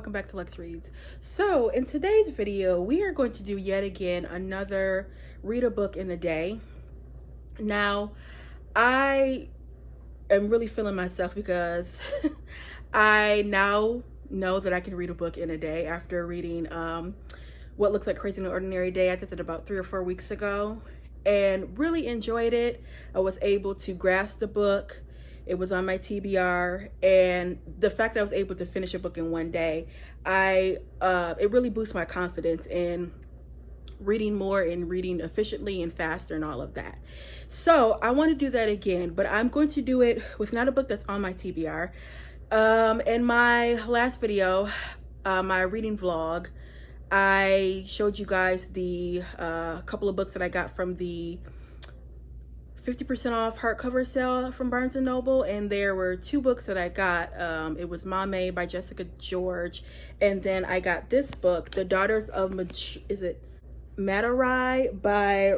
welcome back to Lex Reads. So in today's video, we are going to do yet again another read a book in a day. Now, I am really feeling myself because I now know that I can read a book in a day after reading What Looks Like Crazy in an Ordinary Day. I did that about 3 or 4 weeks ago and really enjoyed it. I was able to grasp the book. It was on my TBR, and the fact that I was able to finish a book in one day, it really boosts my confidence in reading more and reading efficiently and faster and all of that. So I want to do that again, but I'm going to do it with not a book that's on my TBR. In my last video, my reading vlog, I showed you guys the couple of books that I got from the 50% off hardcover sale from Barnes & Noble, and there were 2 books that I got. It was Mame by Jessica George, and then I got this book, The Daughters of Madurai by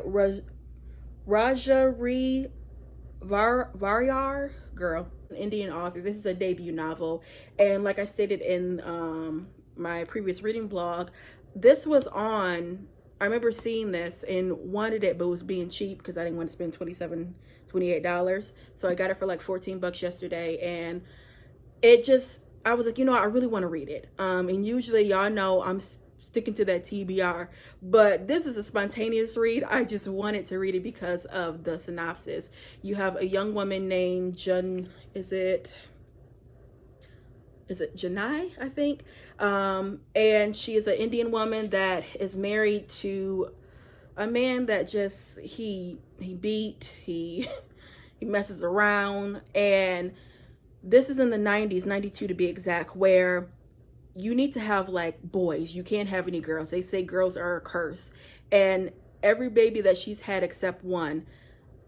Rajasree Variyar, girl, an Indian author. This is a debut novel, and like I stated in my previous reading vlog, this was on, I remember seeing this and wanted it, but was being cheap because I didn't want to spend $28. So I got it for like 14 bucks yesterday, and I was like, you know, I really want to read it. And usually y'all know I'm sticking to that TBR, but this is a spontaneous read. I just wanted to read it because of the synopsis. You have a young woman named is it Janai, I think, and she is an Indian woman that is married to a man that just he messes around. And this is in the 90s, 92 to be exact, where you need to have like boys, you can't have any girls. They say girls are a curse, and every baby that she's had except one,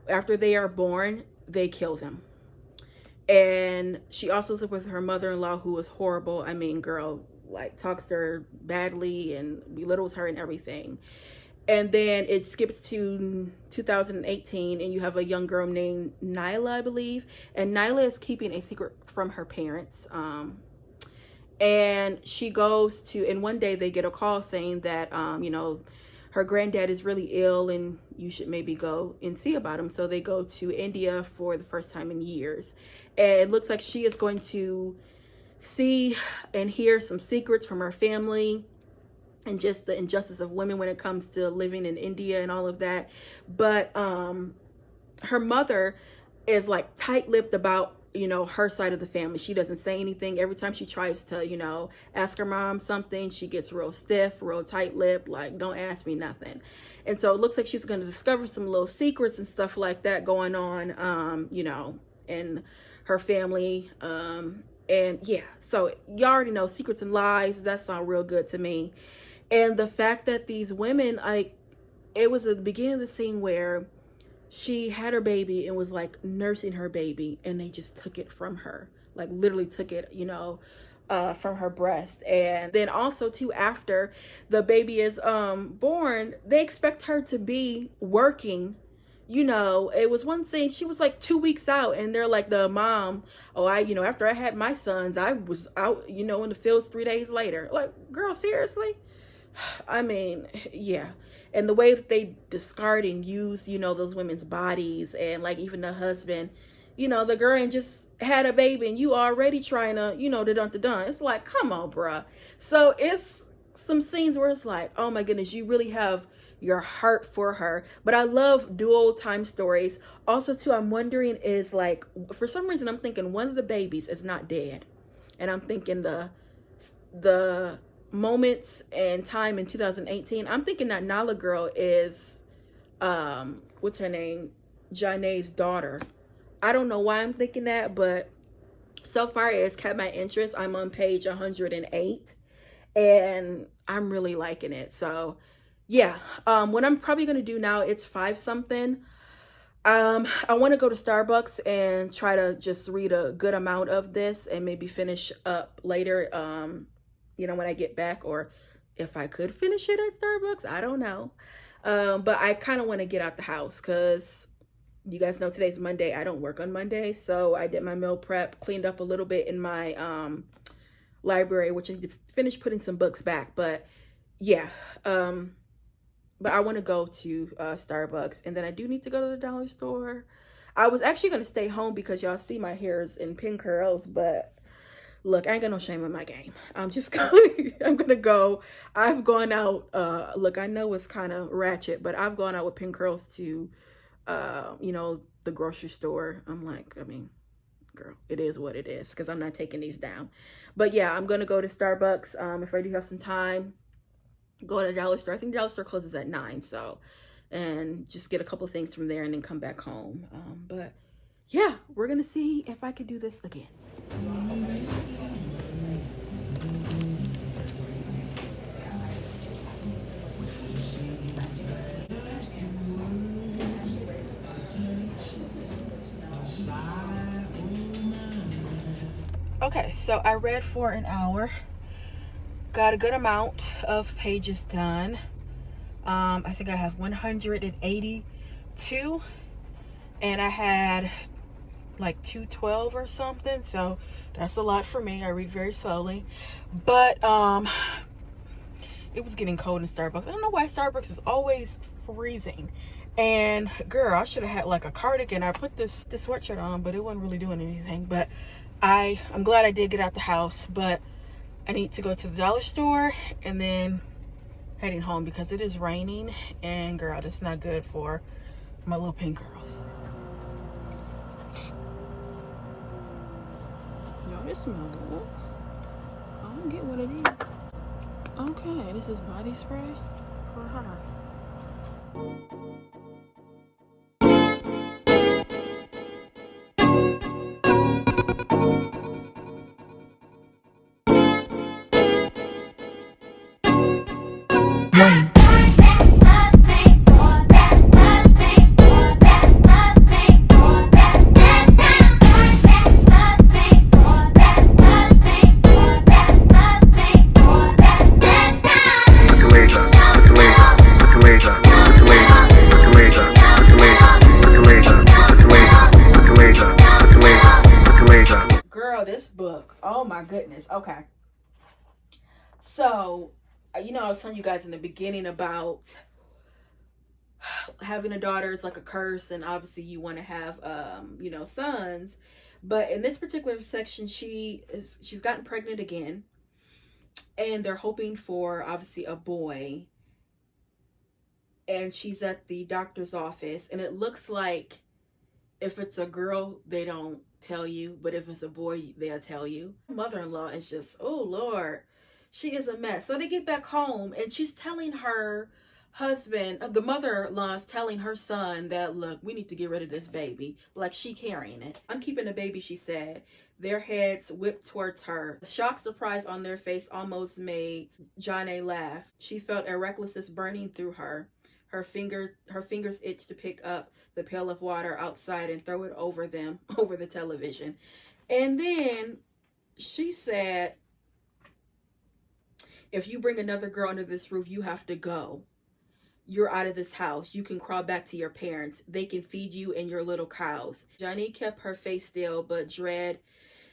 after they are born, they kill them. And she also lives with her mother-in-law, who is horrible. I mean, girl, like, talks to her badly and belittles her and everything. And then it skips to 2018, and you have a young girl named Nyla, I believe. And Nyla is keeping a secret from her parents. And she goes to, and one day they get a call saying that, you know, her granddad is really ill and you should maybe go and see about him. So they go to India for the first time in years. And it looks like she is going to see and hear some secrets from her family and just the injustice of women when it comes to living in India and all of that. But her mother is like tight-lipped about, you know, her side of the family. She doesn't say anything. Every time she tries to, you know, ask her mom something, she gets real stiff, real tight-lipped, like, don't ask me nothing. And so it looks like she's going to discover some little secrets and stuff like that going on, you know, in her family. And yeah, so you already know, secrets and lies, that sound real good to me. And the fact that these women, like, it was at the beginning of the scene where she had her baby and was like nursing her baby, and they just took it from her, like literally took it, you know, from her breast. And then also too, after the baby is born, they expect her to be working. You know, it was one scene, she was like 2 weeks out, and they're like, the mom, oh, you know, after I had my sons, I was out, you know, in the fields 3 days later. Like, girl, seriously? I mean, yeah. And the way that they discard and use, you know, those women's bodies, and like even the husband, you know, the girl and just had a baby and you already trying to, you know, dun. It's like, come on, bruh. So it's some scenes where it's like, oh my goodness, you really have your heart for her. But I love dual time stories. Also too, I'm wondering is like, for some reason I'm thinking one of the babies is not dead, and I'm thinking the moments and time in 2018, I'm thinking that Nala girl is what's her name, Janae's daughter. I don't know why I'm thinking that, but so far it's kept my interest. I'm on page 108 and I'm really liking it. So yeah, what I'm probably gonna do now, it's 5 something. I want to go to Starbucks and try to just read a good amount of this and maybe finish up later, you know, when I get back, or if I could finish it at Starbucks, I don't know. But I kind of want to get out the house because you guys know today's Monday. I don't work on Monday. So I did my meal prep, cleaned up a little bit in my library, which I finished putting some books back. But yeah, but I want to go to Starbucks, and then I do need to go to the dollar store. I was actually going to stay home because y'all see my hair's in pin curls, but look, I ain't got no shame in my game. I'm just going, I'm going to go. I've gone out, look, I know it's kind of ratchet, but I've gone out with pin curls to, you know, the grocery store. I'm like, I mean, girl, it is what it is, because I'm not taking these down. But yeah, I'm going to go to Starbucks if I do have some time. Go to the dollar store. I think the dollar store closes at 9, so, and just get a couple things from there and then come back home. But yeah, we're gonna see if I could do this again. Okay, so I read for an hour, got a good amount of pages done. I think I have 182, and I had like 212 or something, so that's a lot for me. I read very slowly, but it was getting cold in Starbucks. I don't know why Starbucks is always freezing. And girl, I should have had like a cardigan. I put this sweatshirt on, but it wasn't really doing anything. But I'm glad I did get out the house, but I need to go to the dollar store and then heading home because it is raining, and girl, that's not good for my little pink girls. Yo, this smells good. I don't get what it is. Okay, this is body spray for her. Girl, this book, oh my goodness. Okay, so you know, I was telling you guys in the beginning about having a daughter is like a curse, and obviously you want to have you know, sons. But in this particular section, she's gotten pregnant again, and they're hoping for obviously a boy. And she's at the doctor's office, and it looks like if it's a girl, they don't tell you, but if it's a boy, they'll tell you. Mother-in-law is just, oh Lord, she is a mess. So they get back home, and she's telling her husband, the mother-in-law is telling her son that, look, we need to get rid of this baby, like she carrying it. I'm keeping the baby, she said. Their heads whipped towards her. The shock surprise on their face almost made Janae laugh. She felt a recklessness burning through her. Her fingers itched to pick up the pail of water outside and throw it over them, over the television. And then she said, if you bring another girl under this roof, you have to go. You're out of this house. You can crawl back to your parents. They can feed you and your little cows. Johnny kept her face still, but dread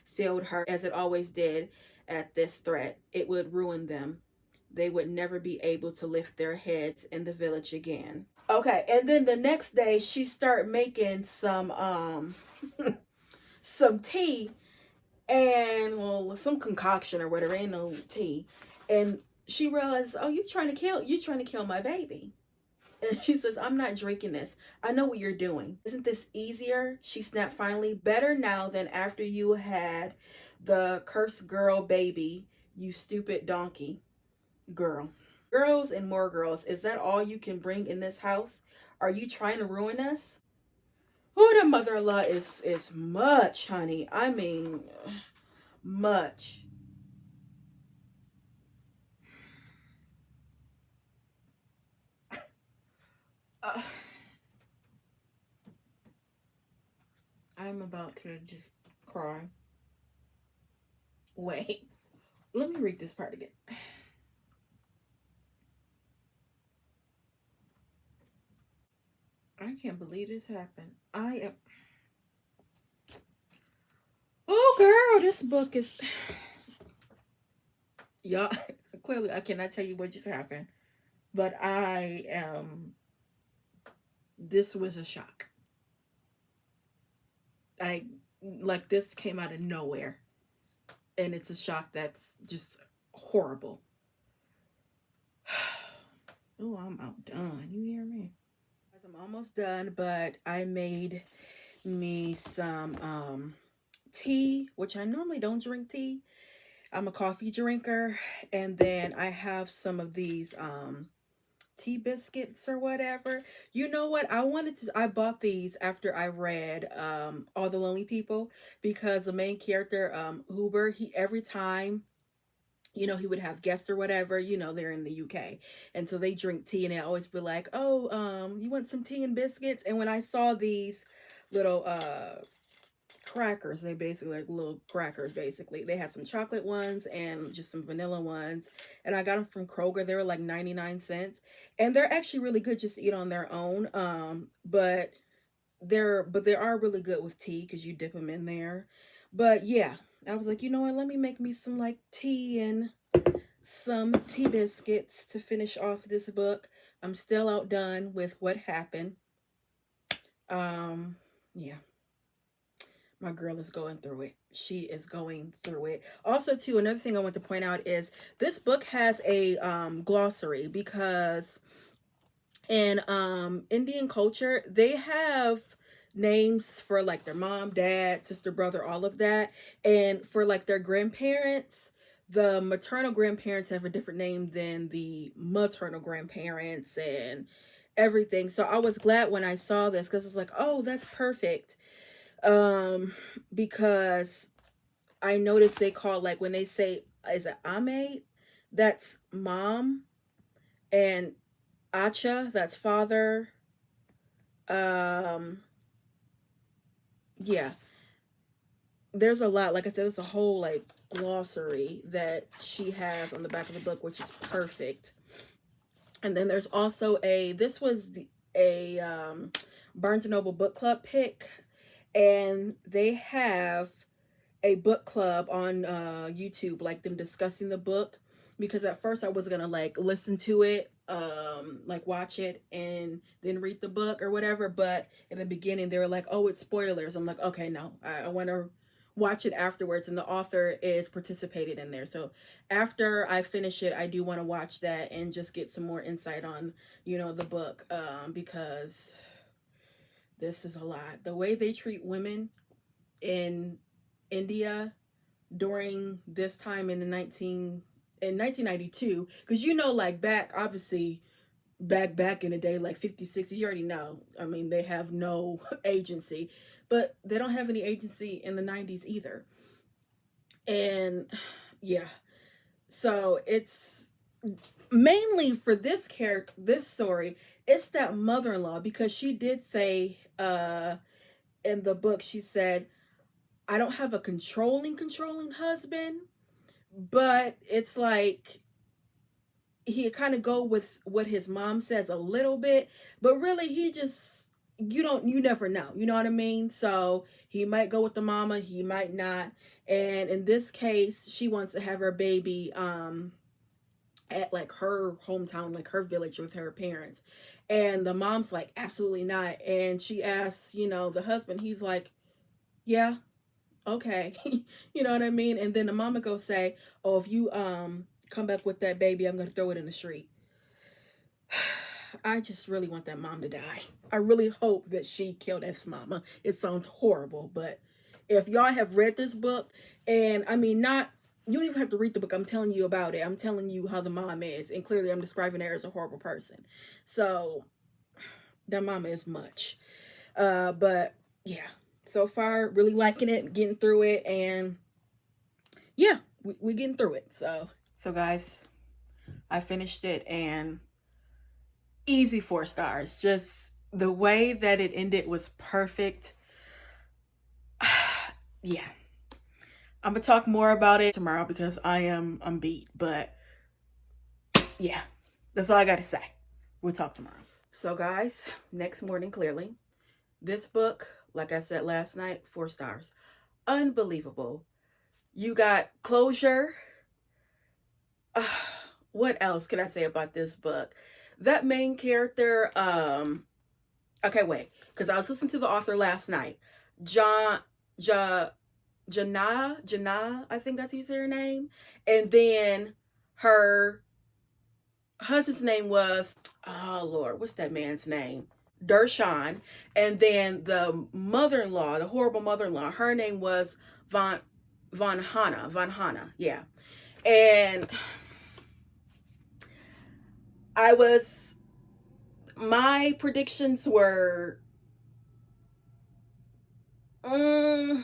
filled her, as it always did at this threat. It would ruin them. They would never be able to lift their heads in the village again. Okay, and then the next day she started making some some tea, and well, some concoction or whatever, ain't no tea. And she realized, oh, you're trying to kill my baby. And she says, I'm not drinking this. I know what you're doing. Isn't this easier? She snapped finally. Better now than after you had the cursed girl baby, you stupid donkey. Girl. Girls and more girls. Is that all you can bring in this house? Are you trying to ruin us? Oh, the mother-in-law is much, honey. I mean, much. I'm about to just cry. Wait. Let me read this part again. I can't believe this happened. I am... Oh, girl, this book is... Y'all, clearly I cannot tell you what just happened, but I am, this was a shock. I, like, this came out of nowhere, and it's a shock that's just horrible. Oh, I'm outdone. You hear me? I'm almost done, but I made me some tea, which I normally don't drink tea. I'm a coffee drinker, and then I have some of these tea biscuits or whatever. You know what? I bought these after I read All the Lonely People, because the main character, Huber, he every time, he would have guests or whatever, they're in the UK. And so they drink tea, and they always be like, "Oh, you want some tea and biscuits?" And when I saw these little crackers, they basically like little crackers, basically. They had some chocolate ones and just some vanilla ones. And I got them from Kroger. They were like 99 cents. And they're actually really good just to eat on their own. But they are really good with tea because you dip them in there. But yeah, I was like, you know what, let me make me some like tea and some tea biscuits to finish off this book. I'm still outdone with what happened. Um, yeah, my girl is going through it. She is going through it. Also, too, another thing I want to point out is this book has a glossary, because in Indian culture, they have names for like their mom, dad, sister, brother, all of that. And for like their grandparents, the maternal grandparents have a different name than the maternal grandparents and everything. So I was glad when I saw this, because it's like, oh, that's perfect. Um, because I noticed they call, like, when they say, is it Ame? That's mom, and Acha, that's father. Um, yeah, there's a lot. Like I said, there's a whole like glossary that she has on the back of the book, which is perfect. And then there's also this was a Barnes and Noble book club pick, and they have a book club on YouTube, like them discussing the book, because at first I was gonna like listen to it, like watch it and then read the book or whatever, but in the beginning they were like, oh, it's spoilers. I'm like, okay, no, I want to watch it afterwards, and the author is participated in there. So after I finish it, I do want to watch that and just get some more insight on, the book, because this is a lot. The way they treat women in India during this time in 1992, because like back, obviously back in the day, like 50, 60, you already know, I mean, they have no agency, but they don't have any agency in the 90s either. And yeah, so it's mainly for this story, it's that mother-in-law, because she did say in the book, she said, I don't have a controlling husband, but it's like he kind of go with what his mom says a little bit, but really he just, you never know, you know what I mean? So he might go with the mama, he might not. And in this case, she wants to have her baby at like her hometown, like her village, with her parents. And the mom's like, absolutely not. And she asks, the husband, he's like, yeah, okay. You know what I mean? And then the mama go say, oh, if you come back with that baby, I'm gonna throw it in the street. I just really want that mom to die. I really hope that she killed his mama. It sounds horrible, but if y'all have read this book, and I mean, not, you don't even have to read the book, I'm telling you about it. I'm telling you how the mom is, and clearly I'm describing her as a horrible person. So that mama is much. But yeah, so far really liking it, getting through it, and yeah, we getting through it. So guys, I finished it, and easy 4 stars. Just the way that it ended was perfect. Yeah, I'm gonna talk more about it tomorrow because I'm beat. But yeah, that's all I gotta say. We'll talk tomorrow. So guys, next morning, clearly, this book, like I said last night, 4 stars. Unbelievable. You got closure. what else can I say about this book? That main character, okay, wait, because I was listening to the author last night. John Ja Jana, I think that's how you say her name. And then her husband's name was, oh Lord, what's that man's name? Dershawn. And then the mother-in-law, the horrible mother-in-law, her name was Von Hannah, yeah. And I was, my predictions were, we're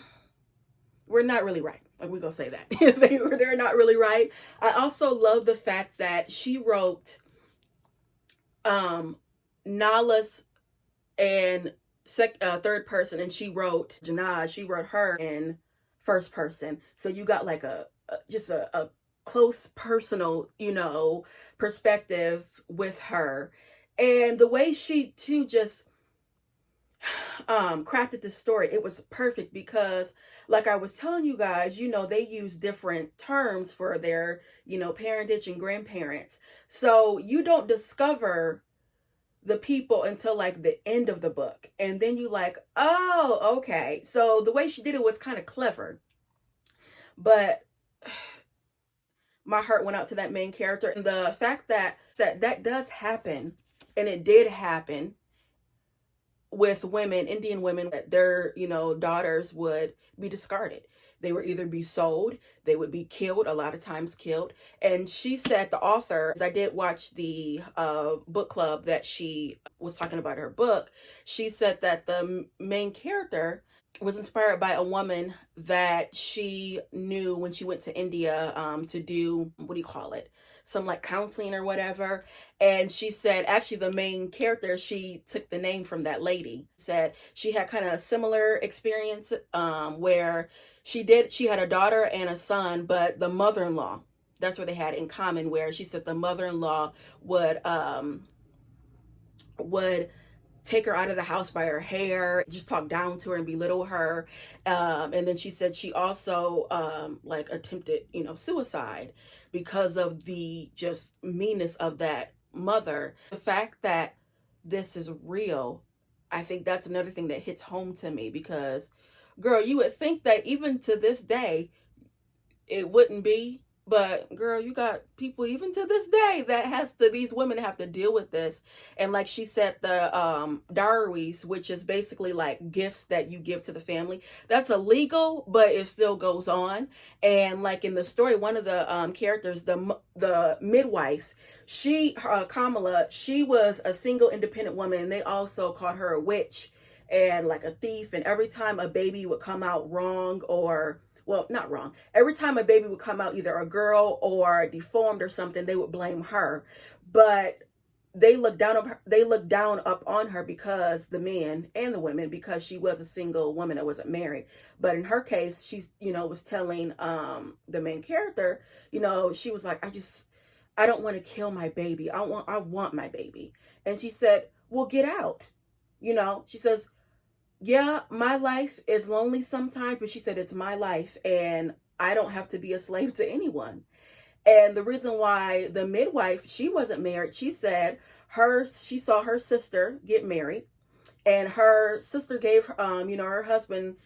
not really right. Like, we gonna say that. They're not really right. I also love the fact that she wrote Nala's in third person, and she wrote Janah. She wrote her in first person. So you got like just a close personal, perspective with her, and the way she too just crafted the story, it was perfect because, like I was telling you guys, they use different terms for their, parentage and grandparents. So you don't discover the people until like the end of the book, and then you like, oh, okay. So the way she did it was kind of clever, but my heart went out to that main character, and the fact that does happen, and it did happen with women, Indian women, that their, daughters would be discarded. They would either be sold, they would be killed, a lot of times killed. And she said, the author, I did watch the book club that she was talking about her book. She said that the main character was inspired by a woman that she knew when she went to India to do, what do you call it? Some like counseling or whatever. And she said, actually, the main character, she took the name from that lady. Said she had kind of a similar experience where she had a daughter and a son, but the mother-in-law, that's what they had in common, where she said the mother-in-law would take her out of the house by her hair, just talk down to her and belittle her. And then she said she also like attempted, suicide because of the just meanness of that mother. The fact that this is real, I think that's another thing that hits home to me, because girl, you would think that even to this day it wouldn't be, but girl, you got people even to this day that these women have to deal with this. And like she said, the dowries, which is basically like gifts that you give to the family, that's illegal, but it still goes on. And like in the story, one of the characters, the midwife, Kamala, she was a single independent woman, and they also called her a witch and like a thief. And every time a baby would come out wrong, or, well, not wrong, every time a baby would come out either a girl or deformed or something, they would blame her. But they looked down up on her, because the men and the women, because she was a single woman that wasn't married. But in her case, she's, was telling the main character, she was like, I don't want to kill my baby. I want my baby. And she said, well, get out. She says, yeah, my life is lonely sometimes, but she said, it's my life and I don't have to be a slave to anyone. And the reason why the midwife, she wasn't married, she said she saw her sister get married, and her sister gave her husband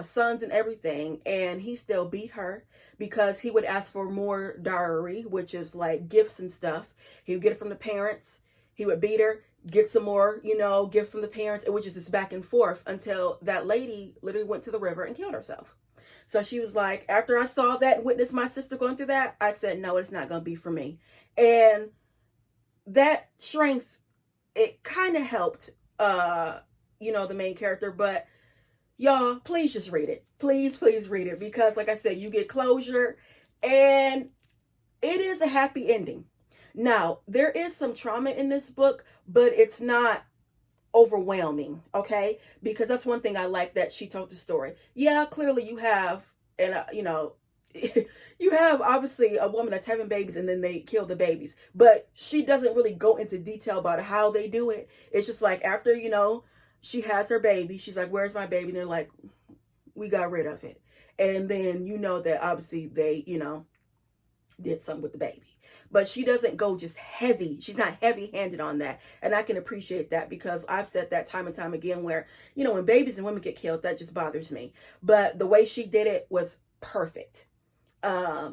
sons and everything, and he still beat her because he would ask for more dowry, which is like gifts and stuff. He would get it from the parents, he would beat her, get some more, gift from the parents, which is just back and forth, until that lady literally went to the river and killed herself. So she was like, after I saw that and witnessed my sister going through that, I said, no, it's not going to be for me. And that strength, it kind of helped, the main character. But y'all, please just read it. Please, please read it. Because like I said, you get closure, and it is a happy ending. Now, there is some trauma in this book, but it's not overwhelming, okay? Because that's one thing I like that she told the story. Yeah, clearly you have, and you have obviously a woman that's having babies and then they kill the babies, but she doesn't really go into detail about how they do it. It's just like after, she has her baby, she's like, where's my baby? And they're like, we got rid of it. And then that obviously they, did something with the baby. but she doesn't go just heavy. She's not heavy handed on that. And I can appreciate that, because I've said that time and time again where, you know, when babies and women get killed, that just bothers me. But the way she did it was perfect.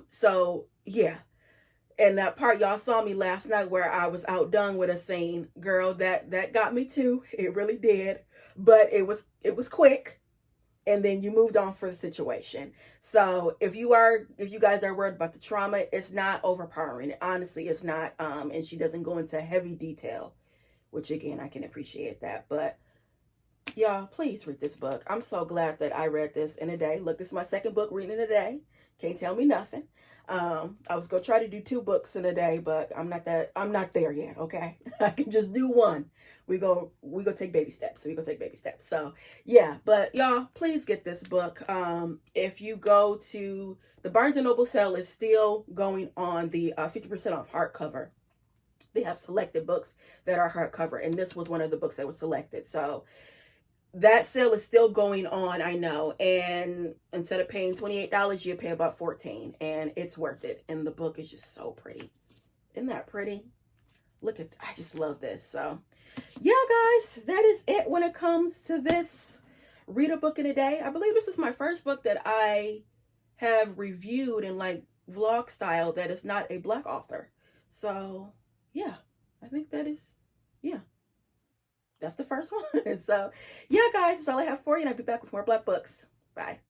So yeah. And that part, y'all saw me last night where I was outdone with a scene. Girl, that got me too. It really did. But it was quick, and then you moved on for the situation. So if you guys are worried about the trauma, it's not overpowering. Honestly, it's not. And she doesn't go into heavy detail, which again, I can appreciate that. But y'all, please read this book. I'm so glad that I read this in a day. Look, this is my second book reading in a day. Can't tell me nothing. I was gonna try to do 2 books in a day, but I'm not there yet. Okay, I can just do one. We go take baby steps. So yeah, but y'all, please get this book. If you go to the Barnes and Noble sale, is still going on the 50% off hardcover. They have selected books that are hardcover, and this was one of the books that was selected. So that sale is still going on, I know. And instead of paying $28, you pay about $14, and it's worth it. And the book is just so pretty. Isn't that pretty? Look at, I just love this. So yeah, guys, that is it when it comes to this read a book in a day. I believe this is my first book that I have reviewed in like vlog style that is not a Black author. So yeah, I think that is, yeah, that's the first one. So yeah, guys, that's all I have for you, and I'll be back with more Black books. Bye.